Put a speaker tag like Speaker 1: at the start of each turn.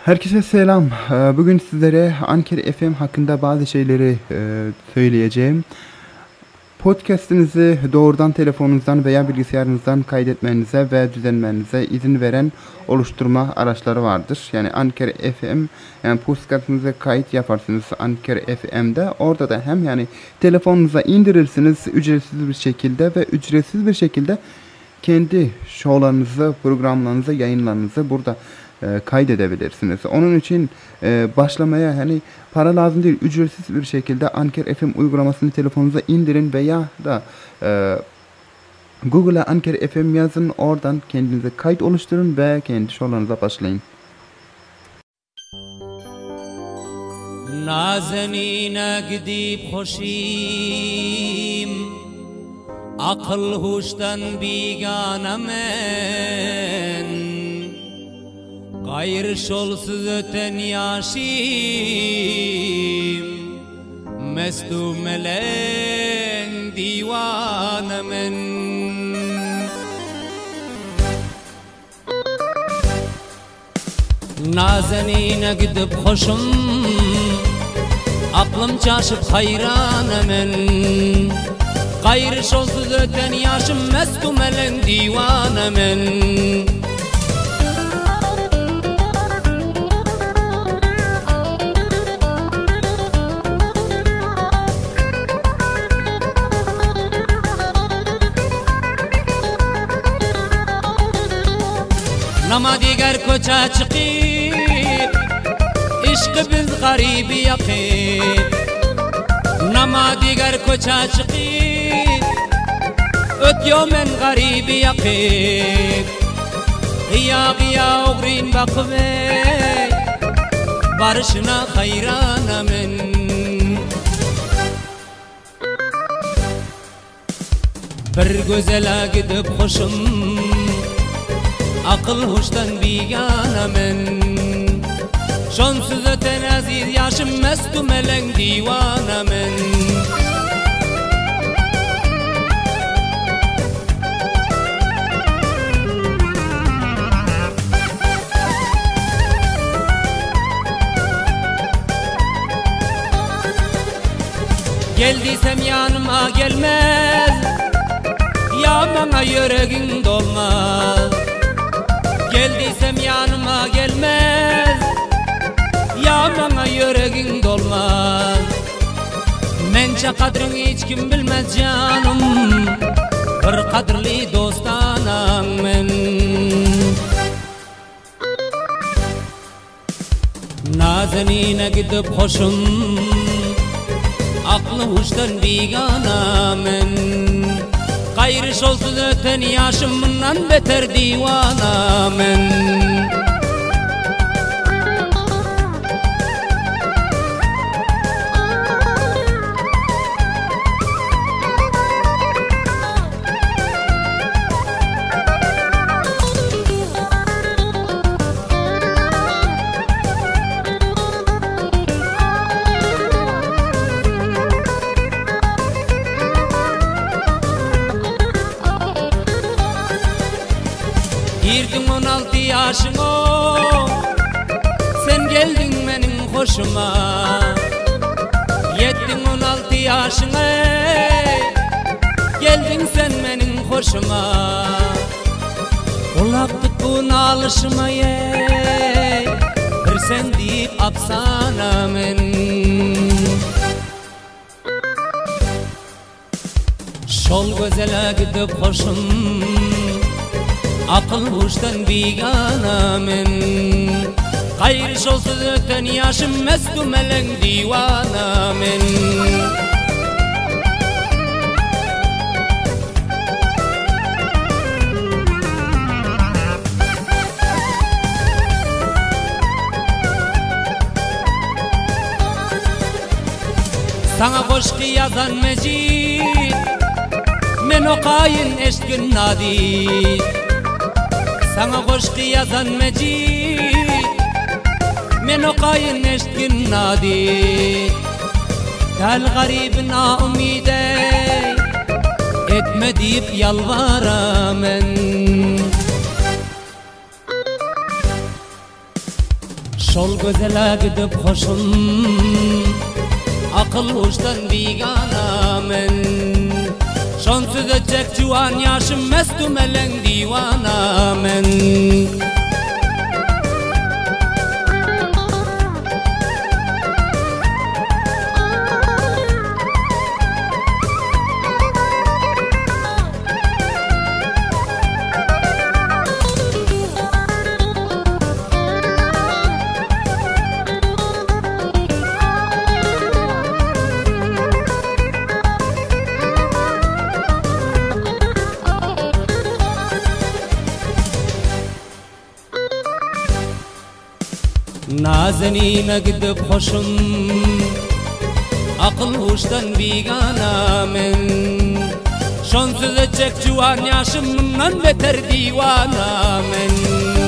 Speaker 1: Herkese selam. Bugün sizlere Ankara FM hakkında bazı şeyleri söyleyeceğim. Podcast'inizi doğrudan telefonunuzdan veya bilgisayarınızdan kaydetmenize ve düzenlemenize izin veren oluşturma araçları vardır. Yani Ankara FM, yani podcast'ınıza kayıt yaparsınız Ankara FM'de. Orada da hem yani telefonunuza indirirsiniz ücretsiz bir şekilde ve ücretsiz bir şekilde kendi şovlarınızı, programlarınızı, yayınlarınızı burada kaydedebilirsiniz. Onun için başlamaya hani para lazım değil, ücretsiz bir şekilde Ankara FM uygulamasını telefonunuza indirin veya da Google'a Ankara FM yazın, oradan kendinize kayıt oluşturun ve kendi şovlarınıza başlayın.
Speaker 2: Nazenine gidip hoşim, akıl huştan biganemen, gayrı şolsuz öten yaşim, mestu melen divanemen. Nazenine gidip hoşum, aklım çarşıp hayranemen, gayrı şolsuz öten yaşim, mestu melen divanemen. Nama diğer koça çıkıp, işkı biz garibi yakıp. Nama diğer koça çıkıp, ötüyor men garibi yakıp. Gıya gıya oğrin bakıve, barışına hayranemen. Bir gözele gidip hoşum, akıl huştan biganemen, şonsuz öten aziz yaşım, mestu melen divanemen. Geldiysem yanıma gelmez, ya bana yüreğin dolmaz. Geldiysem yanıma gelmez, ya bana yüreğin dolmaz. Mence kadrini hiç kim bilmez canım, bir kadırlı dostanam men. Nazenine gidip hoşum, aklı huştan biganemen, gayrı şolsuz öten yaşımdan beter divanemen. Girdin 16 yaşına, sen geldin benim hoşuma. Yettin 16 yaşına, geldin sen benim hoşuma. Kulaktık bunu alışıma ye, bir sen deyip apsanamen. Şol gözele gidip hoşum, akıl huştan biganemen, gayrı şolsuz öten yaşım, mestu melen divanemen. Sana koşku yazan mecid, men okayın eşkün nadid. Sana koşku yazan mecid, men okayın eşkün nadid. Tel garibina umide, etme deyip yalvaramen. Şol gözele gidip hoşum akıl hoştan bigana men şonsuz edecek civan yaşım mestum elen divana men Nazenine gidip hoşum akıl hoştan bigana men şonsuz edecek civan yaşımdan beter divana men